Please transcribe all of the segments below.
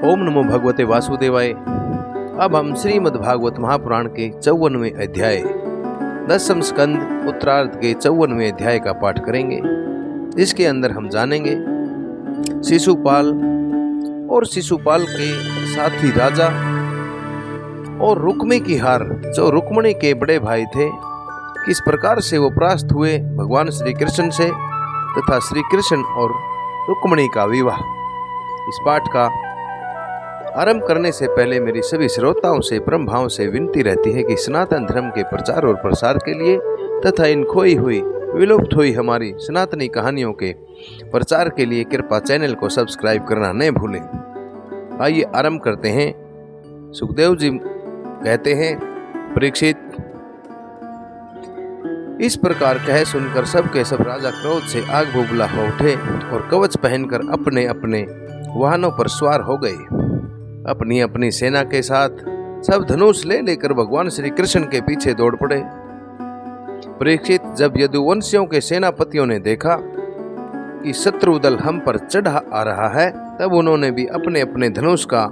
ओम नमो भगवते वासुदेवाय। अब हम श्रीमद् भागवत महापुराण के 54वें अध्याय 10वें स्कंद उत्तरार्ध के 54वें अध्याय का पाठ करेंगे, जिसके अंदर हम जानेंगे शिशुपाल और शिशुपाल के साथी राजा और रुक्मी की हार, जो रुक्मणी के बड़े भाई थे, किस प्रकार से वो परास्त हुए भगवान श्री कृष्ण से, तथा श्री कृष्ण और रुक्मणी का विवाह। इस पाठ का आरंभ करने से पहले मेरी सभी श्रोताओं से परम भाव से विनती रहती है कि सनातन धर्म के प्रचार और प्रसार के लिए तथा इन खोई हुई विलुप्त हुई हमारी सनातनी कहानियों के प्रचार के लिए कृपया चैनल को सब्सक्राइब करना न भूलें। आइए आरंभ करते हैं। सुखदेव जी कहते हैं, परीक्षित, इस प्रकार कह सुनकर सब के सब राजा क्रोध से आग बुबला हो उठे और कवच पहनकर अपने अपने वाहनों पर सवार हो गए। अपनी अपनी सेना के साथ सब धनुष ले लेकर भगवान श्री कृष्ण के पीछे दौड़ पड़े। परीक्षित, जब यदुवंशियों के सेनापतियों ने देखा कि शत्रु दल हम पर चढ़ा आ रहा है, तब उन्होंने भी अपने अपने धनुष का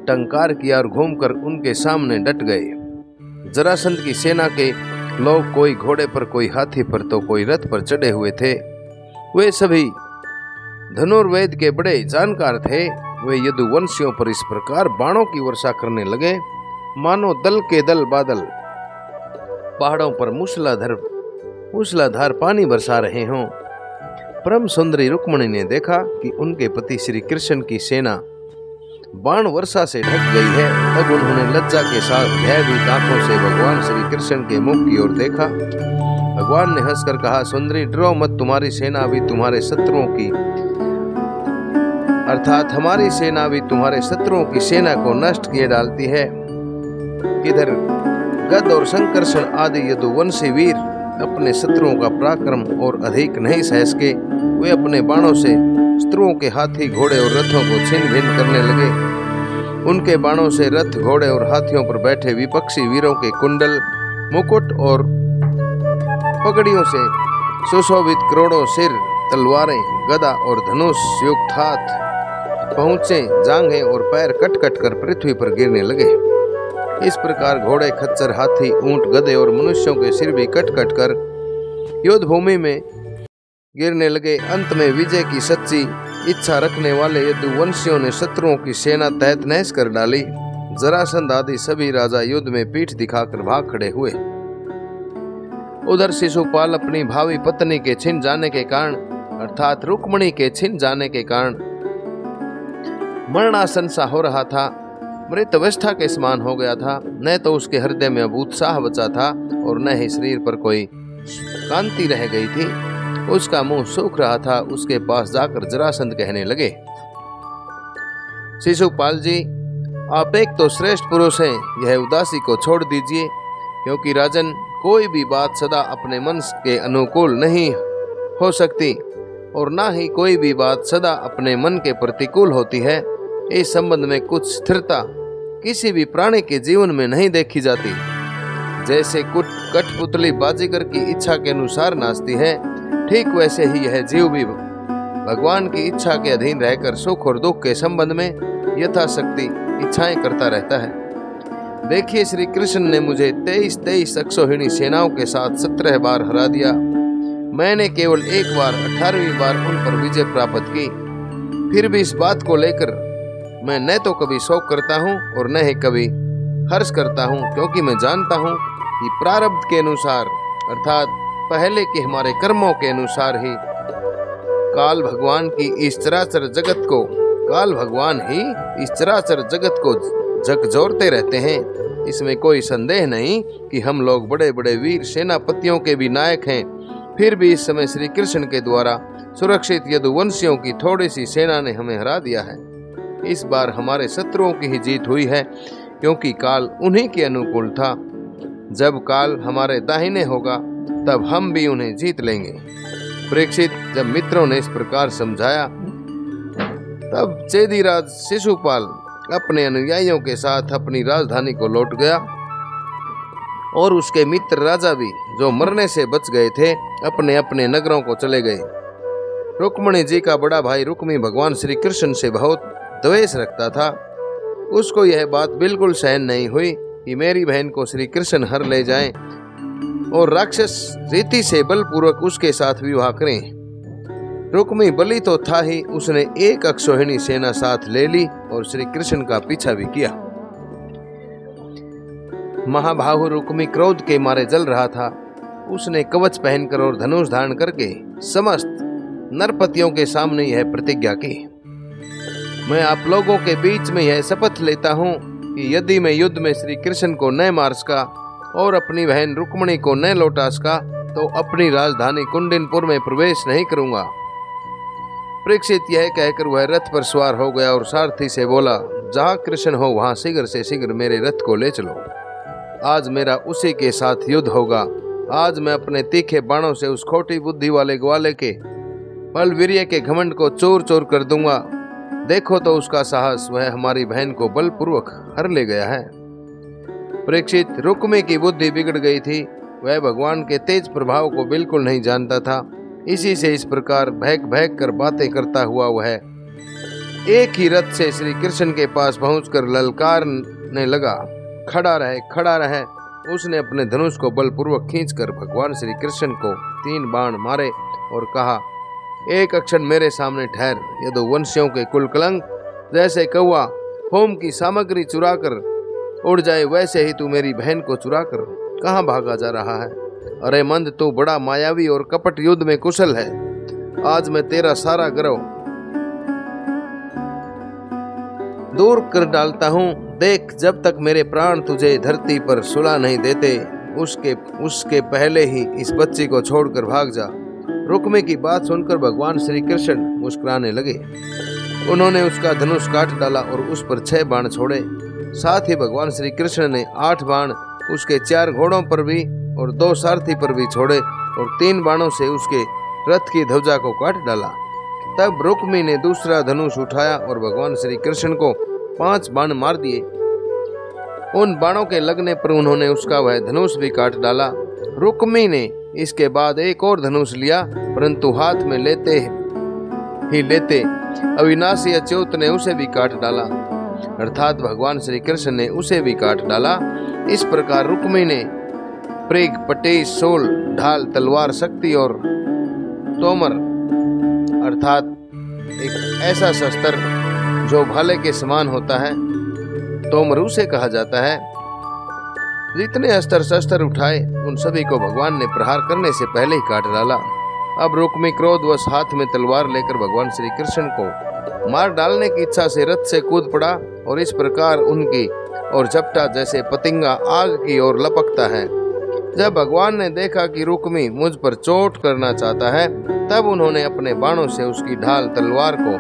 टंकार किया और घूमकर उनके सामने डट गए। जरासंध की सेना के लोग कोई घोड़े पर, कोई हाथी पर, तो कोई रथ पर चढ़े हुए थे। वे सभी धनुर्वेद के बड़े जानकार थे। वे यदुवंशियों पर इस प्रकार बाणों की वर्षा करने लगे मानो दल के दल बादल पहाड़ों पर मूसलाधार पानी बरसा रहे हों। परम सुंदरी रुक्मणी ने देखा कि उनके पति श्री कृष्ण की सेना बाण वर्षा से ढक गई है। तब उन्होंने लज्जा के साथ भयभीत आंखों से भगवान श्री कृष्ण के मुख की ओर देखा। भगवान ने हंसकर कहा, सुंदरी, डरो मत, तुम्हारी सेना भी तुम्हारे शत्रुओं की अर्थात हमारी सेना भी तुम्हारे शत्रुओं की सेना को नष्ट किए डालती है। इधर गद और संकर्षण आदि यदुवंशी वीर अपने शत्रुओं का पराक्रम और अधिक नहीं सह सके। वे अपने बाणों से शत्रुओं के हाथी, घोड़े और रथों को छिन्न भिन्न करने लगे। उनके बाणों से रथ, घोड़े और हाथियों पर बैठे विपक्षी वीरों के कुंडल, मुकुट और पगड़ियों से सुशोभित करोड़ों सिर, तलवारें, गदा और धनुष युक्त हाथ, पहुंचे, जांघें और पैर कट कट कर पृथ्वी पर गिरने लगे। इस प्रकार घोड़े, खच्चर, हाथी, ऊंट, गधे और मनुष्यों के सिर भी कट कट कर युद्ध भूमि में गिरने लगे। अंत में विजय की सच्ची इच्छा रखने वाले यदुवंशियों ने शत्रुओं की सेना तहत नहस कर डाली। जरासंध आदि सभी राजा युद्ध में पीठ दिखाकर भाग खड़े हुए। उधर शिशुपाल अपनी भावी पत्नी के छिन जाने के कारण, अर्थात रुक्मणी के छिन जाने के कारण मरणासन सा हो रहा था। मृत अवस्था के समान हो गया था। न तो उसके हृदय में अब उत्साह बचा था और न ही शरीर पर कोई कांति रह गई थी। उसका मुंह सूख रहा था। उसके पास जाकर जरासंध कहने लगे, शिशुपाल जी, आप एक तो श्रेष्ठ पुरुष हैं, यह उदासी को छोड़ दीजिए, क्योंकि राजन, कोई भी बात सदा अपने मन के अनुकूल नहीं हो सकती और ना ही कोई भी बात सदा अपने मन के प्रतिकूल होती है। इस संबंध में कुछ स्थिरता किसी भी प्राणी के जीवन में नहीं देखी जाती। जैसे कठपुतली बाजीगर की इच्छा के अनुसार नाचती है, ठीक वैसे ही यह जीव भी भगवान की इच्छा के अधीन रहकर सुख और दुख के संबंध में यथाशक्ति इच्छाएं करता रहता है। देखिए, श्री कृष्ण ने मुझे 23 अक्षौहिणी सेनाओं के साथ 17 बार हरा दिया। मैंने केवल एक बार 18वीं बार उन पर विजय प्राप्त की। फिर भी इस बात को लेकर मैं न तो कभी शोक करता हूँ और न ही कभी हर्ष करता हूँ, क्योंकि मैं जानता हूँ कि प्रारब्ध के अनुसार, अर्थात पहले के हमारे कर्मों के अनुसार ही काल भगवान ही इस चराचर जगत को झकझोरते रहते हैं। इसमें कोई संदेह नहीं कि हम लोग बड़े बड़े वीर सेनापतियों के भी नायक हैं। फिर भी इस समय श्री कृष्ण के द्वारा सुरक्षित यदुवंशियों की थोड़ी सी सेना ने हमें हरा दिया है। इस बार हमारे शत्रुओं की ही जीत हुई है, क्योंकि काल उन्हीं के अनुकूल था। जब काल हमारे दाहिने होगा, तब हम भी उन्हें जीत लेंगे। परीक्षित, जब मित्रों ने इस प्रकार समझाया, तब चेदीराज शिशुपाल अपने अनुयायियों के साथ अपनी राजधानी को लौट गया और उसके मित्र राजा भी, जो मरने से बच गए थे, अपने अपने नगरों को चले गए। रुक्मणी जी का बड़ा भाई रुक्मी भगवान श्री कृष्ण से बहुत द्वेष रखता था। उसको यह बात बिल्कुल सहन नहीं हुई कि मेरी बहन को श्री कृष्ण हर ले जाएं और राक्षस रीति से बलपूर्वक उसके साथ विवाह करें। रुक्मी बलि तो था ही, उसने एक अक्षौहिणी सेना साथ ले ली और श्री कृष्ण का पीछा भी किया। महाबाहु रुक्मी क्रोध के मारे जल रहा था। उसने कवच पहनकर और धनुष धारण करके समस्त नरपतियों के सामने यह प्रतिज्ञा की, मैं आप लोगों के बीच में यह शपथ लेता हूँ कि यदि मैं युद्ध में श्री कृष्ण को न मार सका और अपनी बहन रुक्मिणी को न लौटा सका तो अपनी राजधानी कुंडिनपुर में प्रवेश नहीं करूंगा। परीक्षित यह कहकर वह रथ पर सवार हो गया और सारथी से बोला, जहाँ कृष्ण हो वहाँ शीघ्र से शीघ्र मेरे रथ को ले चलो। आज मेरा उसी के साथ युद्ध होगा। आज मैं अपने तीखे बाणों से उस खोटी बुद्धि वाले ग्वाले के बलवीर्य के घमंड को चूर चूर कर दूंगा। देखो तो उसका साहस, वह हमारी बहन को बलपूर्वक हर ले गया है। परीक्षित, रुक्मी की बुद्धि बिगड़ गई थी। वह भगवान के तेज प्रभाव को बिल्कुल नहीं जानता था। इसी से इस प्रकार भैक भैक कर बातें करता हुआ वह एक ही रथ से श्री कृष्ण के पास पहुंचकर ललकारने लगा, खड़ा रहे, खड़ा रहे। उसने अपने धनुष को बलपूर्वक खींचकर भगवान श्री कृष्ण को 3 बाण मारे और कहा, एक अक्षण मेरे सामने ठहर। यदुवंशियों के कुल कलंक, जैसे कौवा होम की सामग्री चुराकर उड़ जाए वैसे ही तू मेरी बहन को चुराकर कहाँ भागा जा रहा है। अरे मंद, तू बड़ा मायावी और कपट युद्ध में कुशल है। आज मैं तेरा सारा गर्व दूर कर डालता हूँ। देख, जब तक मेरे प्राण तुझे धरती पर सुला नहीं देते उसके पहले ही इस बच्ची को छोड़कर भाग जा। रुक्मी की बात सुनकर भगवान श्री कृष्ण मुस्कुराने लगे। उन्होंने उसका धनुष काट डाला और उस पर 6 बाण छोड़े। साथ ही भगवान श्री कृष्ण ने 8 बाण उसके 4 घोड़ों पर भी और 2 सारथी पर भी छोड़े और 3 बाणों से उसके रथ की ध्वजा को काट डाला। तब रुक्मी ने दूसरा धनुष उठाया और भगवान श्री कृष्ण को 5 बाण मार दिए। उन बाणों के लगने पर उन्होंने उसका वह धनुष भी काट डाला। रुक्मी ने इसके बाद एक और धनुष लिया, परंतु हाथ में लेते अविनाशी अच्युत ने उसे भी काट डाला, अर्थात भगवान श्री कृष्ण ने उसे भी काट डाला। इस प्रकार रुक्मी ने प्रेग, पटेश, शूल, ढाल, तलवार, शक्ति और तोमर अर्थात एक ऐसा शस्त्र जो भाले के समान होता है, तोमर उसे कहा जाता है, जितने अस्त्र शस्त्र उठाए उन सभी को भगवान ने प्रहार करने से पहले ही काट डाला। अब रुक्मी क्रोधवश हाथ में तलवार लेकर भगवान श्री कृष्ण को मार डालने की इच्छा से रथ से कूद पड़ा और इस प्रकार उनकी और झपटा जैसे पतिंगा आग की ओर लपकता है। जब भगवान ने देखा कि रुक्मी मुझ पर चोट करना चाहता है, तब उन्होंने अपने बाणों से उसकी ढाल तलवार को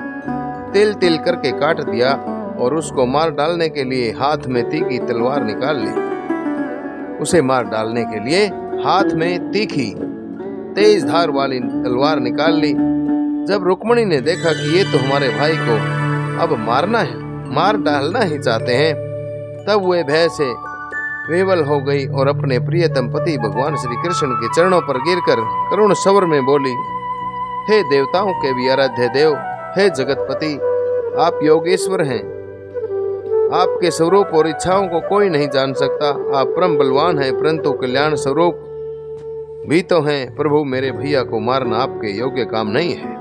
तिल तिल करके काट दिया और उसको मार डालने के लिए हाथ में तीखी तलवार निकाल ली। उसे मार डालने के लिए हाथ में तीखी तेज धार वाली तलवार निकाल ली। जब रुक्मिणी ने देखा कि ये तो हमारे भाई को अब मार डालना ही चाहते हैं, तब वे भय से विवल हो गई और अपने प्रियतम पति भगवान श्री कृष्ण के चरणों पर गिरकर करुण स्वर में बोली, हे देवताओं के भी आराध्य देव, हे जगतपति, आप योगेश्वर हैं। आपके स्वरूप और इच्छाओं को कोई नहीं जान सकता। आप परम बलवान हैं, परंतु कल्याण स्वरूप भी तो हैं। प्रभु, मेरे भैया को मारना आपके योग्य काम नहीं है।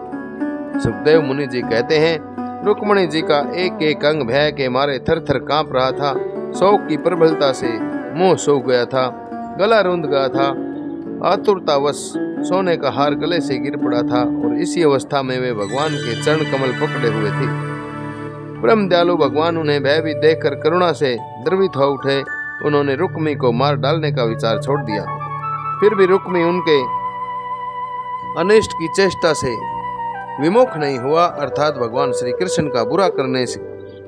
सुखदेव मुनि जी कहते हैं, रुक्मिणी जी का एक एक अंग भय के मारे थर थर कांप रहा था। शोक की प्रबलता से मुंह सूख गया था, गला रुंध गया था। आतुरतावश सोने का हार गले से गिर पड़ा था और इसी अवस्था में वे भगवान के चरण कमल पकड़े हुए थे। परम दयालु भगवान उन्हें भयभीत देखकर करुणा से द्रवित हो उठे। उन्होंने रुक्मी को मार डालने का विचार छोड़ दिया। फिर भी रुक्मी उनके अनिष्ट की चेष्टा से विमुख नहीं हुआ, अर्थात भगवान श्री कृष्ण का बुरा करने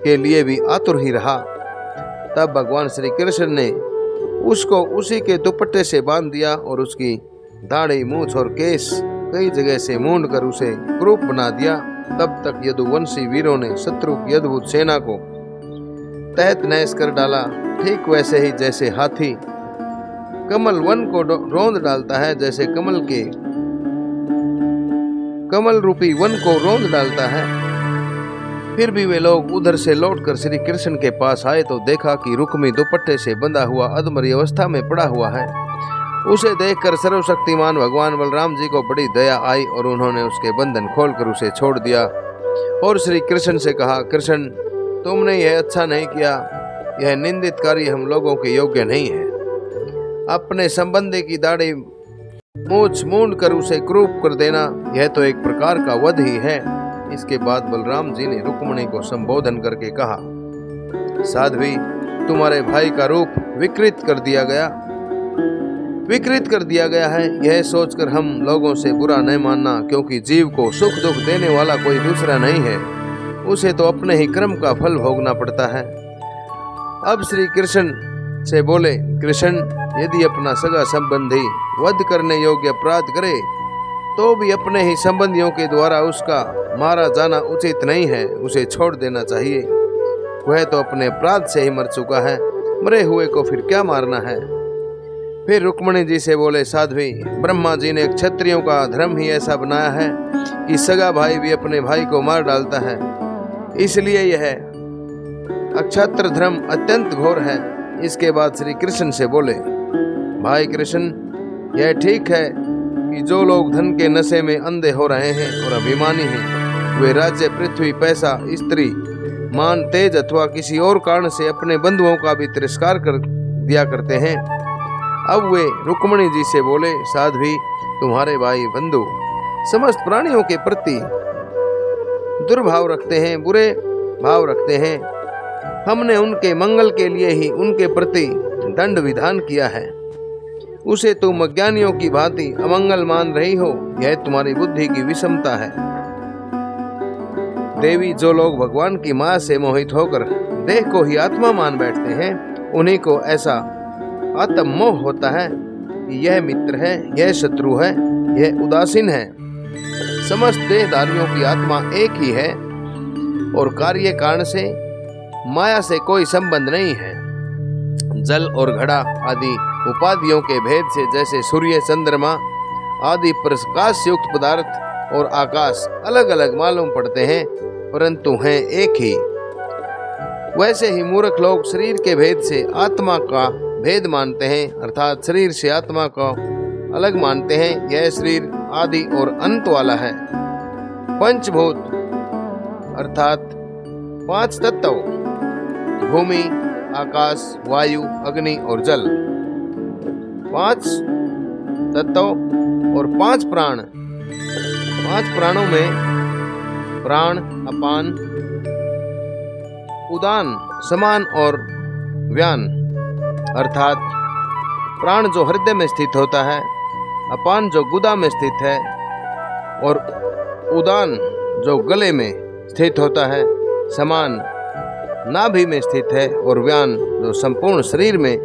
के लिए भी आतुर ही रहा। तब भगवान श्री कृष्ण ने उसको उसी के दुपट्टे से बांध दिया और उसकी दाढ़ी, मूछ और केस कई जगह से मूंड कर उसे क्रूप बना दिया। तब तक यदुवंशी वीरों ने शत्रु की अद्भुत सेना को तहत नहस कर डाला, ठीक वैसे ही जैसे हाथी कमल वन को रौंद डालता है, जैसे कमल रूपी वन को रौंद डालता है। फिर भी वे लोग उधर से लौटकर श्री कृष्ण के पास आए तो देखा कि रुक्मी दुपट्टे से बंधा हुआ अधमरी अवस्था में पड़ा हुआ है। उसे देखकर सर्वशक्तिमान भगवान बलराम जी को बड़ी दया आई और उन्होंने उसके बंधन खोलकर उसे छोड़ दिया और श्री कृष्ण से कहा, कृष्ण तुमने यह अच्छा नहीं किया, यह निंदित कार्य हम लोगों के योग्य नहीं है। अपने संबंधी की दाढ़ी मूछ मूंड कर उसे क्रूप कर देना, यह तो एक प्रकार का वध ही है। इसके बाद बलराम जी ने रुक्मिणी को संबोधन करके कहा, साध्वी तुम्हारे भाई का रूप विकृत कर दिया गया है। यह सोचकर हम लोगों से बुरा नहीं मानना, क्योंकि जीव को सुख दुख देने वाला कोई दूसरा नहीं है, उसे तो अपने ही कर्म का फल भोगना पड़ता है। अब श्री कृष्ण से बोले, कृष्ण यदि अपना सगा संबंधी वध करने योग्य अपराध करे तो भी अपने ही संबंधियों के द्वारा उसका मारा जाना उचित नहीं है, उसे छोड़ देना चाहिए। वह तो अपने अपराध से ही मर चुका है, मरे हुए को फिर क्या मारना है। फिर रुक्मिणी जी से बोले, साध्वी ब्रह्मा जी ने क्षत्रियों का धर्म ही ऐसा बनाया है कि सगा भाई भी अपने भाई को मार डालता है, इसलिए यह अक्षत्र धर्म अत्यंत घोर है। इसके बाद श्री कृष्ण से बोले, भाई कृष्ण यह ठीक है कि जो लोग धन के नशे में अंधे हो रहे हैं और अभिमानी हैं, वे राज्य, पृथ्वी, पैसा, स्त्री, मान, तेज अथवा किसी और कारण से अपने बंधुओं का भी तिरस्कार कर दिया करते हैं। अब वे रुक्मिणी जी से बोले, साध्वी तुम्हारे भाई बंधु समस्त प्राणियों के प्रति दुर्भाव रखते हैं, बुरे भाव रखते हैं। हमने उनके मंगल के लिए ही उनके प्रति दंड विधान किया है। उसे तुम अज्ञानियों की भांति अमंगल मान रही हो, यह तुम्हारी बुद्धि की विषमता है। देवी, जो लोग भगवान की माया से मोहित होकर देह को ही आत्मा मान बैठते हैं, उन्हीं को ऐसा आत्ममोह होता है कि यह मित्र है, यह शत्रु है, यह उदासीन है। समस्त देहधारियों की आत्मा एक ही है और कार्य कारण से माया से कोई संबंध नहीं है। जल और घड़ा आदि उपाधियों के भेद से जैसे सूर्य, चंद्रमा आदि प्रकाश युक्त पदार्थ और आकाश अलग अलग मालूम पड़ते हैं, परंतु हैं एक ही, वैसे ही मूर्ख लोग शरीर के भेद से आत्मा का भेद मानते हैं, अर्थात शरीर से आत्मा को अलग मानते हैं। यह शरीर आदि और अंत वाला है। पंचभूत अर्थात 5 तत्व, भूमि, आकाश, वायु, अग्नि और जल, 5 तत्व और 5 प्राण। 5 प्राणों में प्राण, अपान, उदान, समान और व्यान, अर्थात प्राण जो हृदय में स्थित होता है, अपान जो गुदा में स्थित है और उदान जो गले में स्थित होता है, समान नाभि में स्थित है और व्यान जो संपूर्ण शरीर में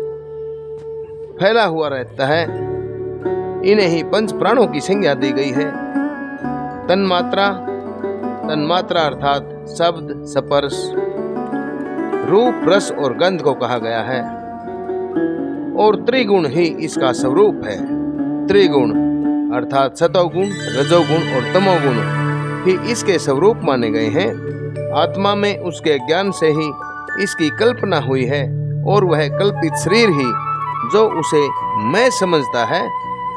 फैला हुआ रहता है। इन्हें ही 5 प्राणों की संज्ञा दी गई है। तन्मात्रा अर्थात शब्द, स्पर्श, रूप, रस और गंध को कहा गया है और त्रिगुण ही इसका स्वरूप है। त्रिगुण अर्थात सतोगुण, रजोगुण और तमोगुण ही इसके स्वरूप माने गए हैं। आत्मा में उसके ज्ञान से ही इसकी कल्पना हुई है और वह कल्पित शरीर ही जो उसे मैं समझता है,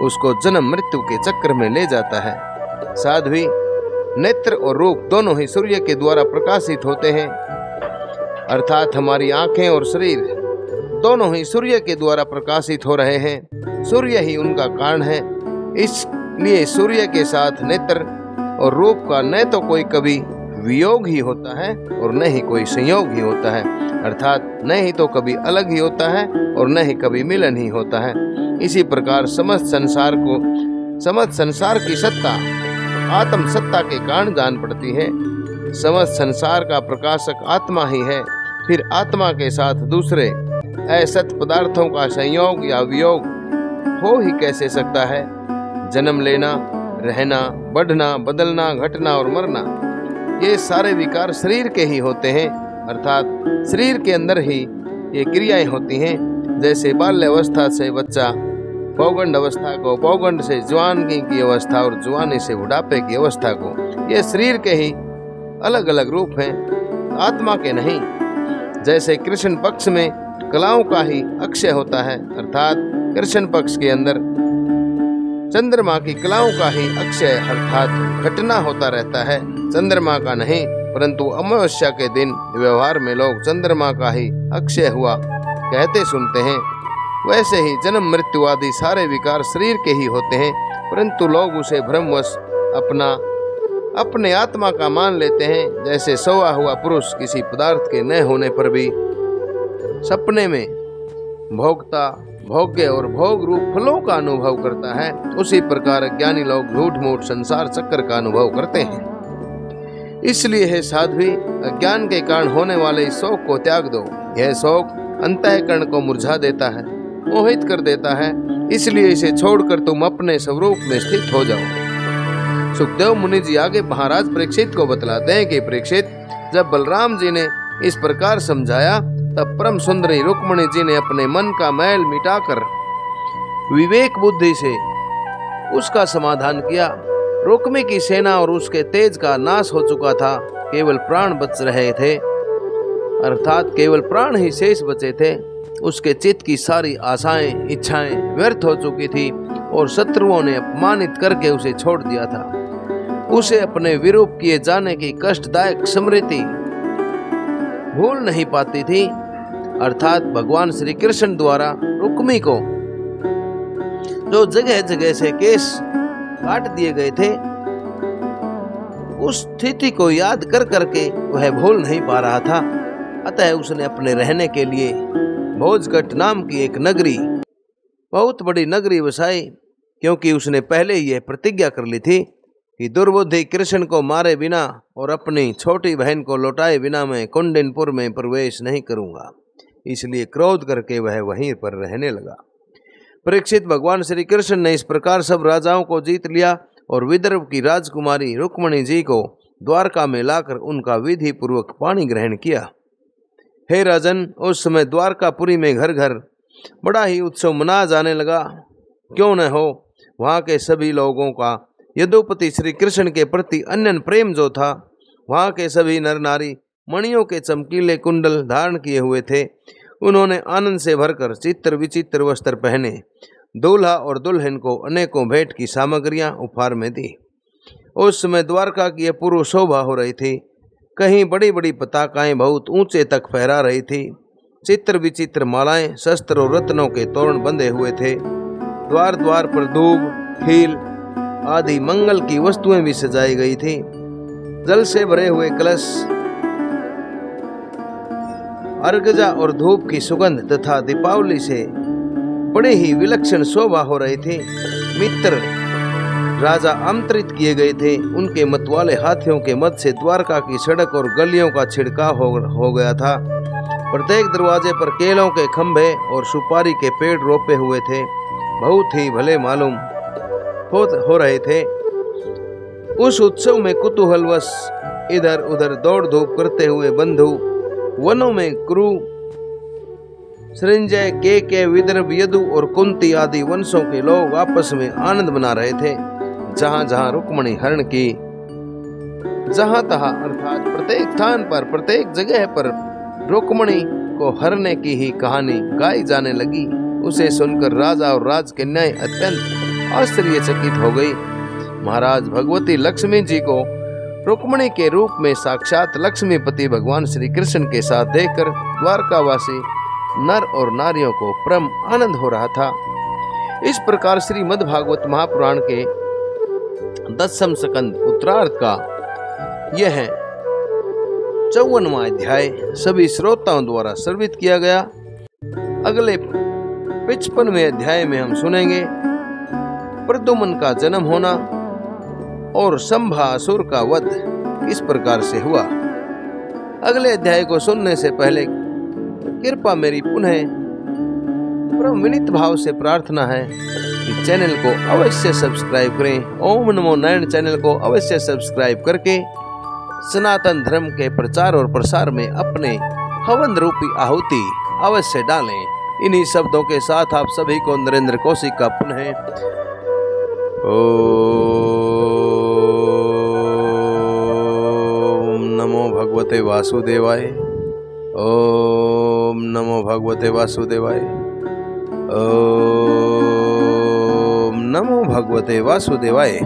उसको जन्म मृत्यु के चक्र में ले जाता है। साध्वी, नेत्र और रूप दोनों ही सूर्य के द्वारा प्रकाशित होते हैं, अर्थात हमारी आंखें और शरीर दोनों ही सूर्य के द्वारा प्रकाशित हो रहे हैं। सूर्य ही उनका कारण है, इसलिए सूर्य के साथ नेत्र और रूप का न तो कोई कभी वियोग ही होता है और न ही कोई संयोग ही होता है, अर्थात न ही तो कभी अलग ही होता है और न ही कभी मिलन ही होता है। इसी प्रकार समस्त संसार की सत्ता आत्म सत्ता के कारण जान पड़ती है। समस्त संसार का प्रकाशक आत्मा ही है। फिर आत्मा के साथ दूसरे असत पदार्थों का संयोग या वियोग हो ही कैसे सकता है। जन्म लेना, रहना, बढ़ना, बदलना, घटना और मरना, ये सारे विकार शरीर के ही होते हैं, अर्थात शरीर के अंदर ही ये क्रियाएं होती हैं। जैसे बाल्यावस्था से बच्चा पौगंड अवस्था को, पौगंड से जवानी की अवस्था और जवानी से बुढ़ापे की अवस्था को, ये शरीर के ही अलग अलग रूप हैं। आत्मा के नहीं। जैसे कृष्ण पक्ष में कलाओं का ही अक्षय होता है, अर्थात कृष्ण पक्ष के अंदर चंद्रमा की कलाओं का ही अक्षय अर्थात घटना होता रहता है, चंद्रमा का नहीं। परंतु अमावस्या के दिन व्यवहार में लोग चंद्रमा का ही अक्षय हुआ कहते सुनते हैं। वैसे ही जन्म मृत्यु आदि सारे विकार शरीर के ही होते हैं, परंतु लोग उसे भ्रमवश अपने आत्मा का मान लेते हैं। जैसे सोया हुआ पुरुष किसी पदार्थ के न होने पर भी सपने में भोगता भोग्य और भोग रूप फलों का अनुभव करता है, उसी प्रकार अज्ञानी लोग झूठ मूठ संसार चक्र का अनुभव करते हैं। इसलिए है साध्वी, अज्ञान के कारण होने वाले इस शोक को त्याग दो। यह शोक अंतःकरण को मुरझा देता है, मोहित कर देता है, इसलिए इसे छोड़कर तुम अपने स्वरूप में स्थित हो जाओ। सुखदेव मुनि जी आगे महाराज परीक्षित को बतलाते हैं कि परीक्षित, जब बलराम जी ने इस प्रकार समझाया तब परम सुंदरी रुक्मिणी जी ने अपने मन का मैल मिटाकर विवेक बुद्धि से उसका समाधान किया। रुक्मी की सेना और उसके तेज का नाश हो चुका था, केवल प्राण बच रहे थे, अर्थात केवल प्राण ही शेष बचे थे। उसके चित्त की सारी आशाएं इच्छाएं व्यर्थ हो चुकी थी और शत्रुओं ने अपमानित करके उसे छोड़ दिया था। उसे अपने विरूप किए जाने की कष्टदायक स्मृति भूल नहीं पाती थी, अर्थात भगवान श्री कृष्ण द्वारा रुक्मी को जो जगह जगह से केस काट दिए गए थे, उस स्थिति को याद कर करके वह भूल नहीं पा रहा था। अतः उसने अपने रहने के लिए भोजगट नाम की एक नगरी, बहुत बड़ी नगरी बसाई, क्योंकि उसने पहले ही यह प्रतिज्ञा कर ली थी कि दुर्बुद्धि कृष्ण को मारे बिना और अपनी छोटी बहन को लौटाए बिना मैं कुंडिनपुर में प्रवेश नहीं करूंगा। इसलिए क्रोध करके वह वहीं पर रहने लगा। परीक्षित, भगवान श्री कृष्ण ने इस प्रकार सब राजाओं को जीत लिया और विदर्भ की राजकुमारी रुक्मिणी जी को द्वारका में लाकर उनका विधि पूर्वक पाणी ग्रहण किया। हे राजन, उस समय द्वारकापुरी में घर घर बड़ा ही उत्सव मनाया जाने लगा। क्यों न हो, वहाँ के सभी लोगों का यदुपति श्री कृष्ण के प्रति अनन्य प्रेम जो था। वहाँ के सभी नर नारी मणियों के चमकीले कुंडल धारण किए हुए थे। उन्होंने आनंद से भरकर चित्र विचित्र वस्त्र पहने, दूल्हा और दुल्हन को अनेकों भेंट की सामग्रियां उपहार में दी। उस समय द्वारका की अपूर्व शोभा हो रही थी। कहीं बड़ी बड़ी पताकाएं बहुत ऊंचे तक फहरा रही थी। चित्र विचित्र मालाएं, शस्त्र और रत्नों के तोरण बंधे हुए थे। द्वार द्वार पर धूप, खील आदि मंगल की वस्तुएं भी सजाई गई थी। जल से भरे हुए कलश, अर्गजा और धूप की सुगंध तथा दीपावली से बड़े ही विलक्षण शोभा हो रही थी। मित्र राजा आमंत्रित किए गए थे। उनके मतवाले हाथियों के मद से द्वारका की सड़क और गलियों का छिड़काव हो गया था। प्रत्येक दरवाजे पर केलों के खंभे और सुपारी के पेड़ रोपे हुए थे। बहुत ही भले मालूम हो रहे थे। उस उत्सव में कुतूहलवश इधर उधर दौड़ धूप करते हुए बंधु, वनों में कुरु, सृंजय, के विदर्भ, यदु और कुंती आदि वंशों के लोग आपस में आनंद मना रहे थे। जहां जहां रुक्मिणी हरण की, जहां तहां अर्थात प्रत्येक स्थान पर, प्रत्येक जगह पर रुक्मिणी को हरने की ही कहानी गाई जाने लगी। उसे सुनकर राजा और राजकन्याएं अत्यंत आश्चर्यचकित हो गई। महाराज भगवती लक्ष्मी जी को रुक्मिणी के रूप में साक्षात लक्ष्मीपति भगवान श्री कृष्ण के साथ देखकर द्वारकावासी नर और नारियों को परम आनंद हो रहा था। इस प्रकार श्रीमद् भागवत महापुराण के 10वें स्कंद उत्तरार्ध का यह 54वां अध्याय सभी श्रोताओं द्वारा श्रवित किया गया। अगले 55वें अध्याय में हम सुनेंगे प्रद्युम्न का जन्म होना और संभासुर का वध किस प्रकार से हुआ। अगले अध्याय को सुनने से पहले कृपया मेरी पुनः परम विनीत भाव से प्रार्थना है कि चैनल को अवश्य सब्सक्राइब करें। ओम नमो नारायण चैनल को अवश्य सब्सक्राइब करके सनातन धर्म के प्रचार और प्रसार में अपने हवन रूपी आहुति अवश्य डालें। इन्हीं शब्दों के साथ आप सभी को नरेंद्र कौशिक का पुनः ओम नमो भगवते भगवते वासुदेवाय। ओम नमो भगवते वासुदेवाय। ओम नमो भगवते वासुदेवाय।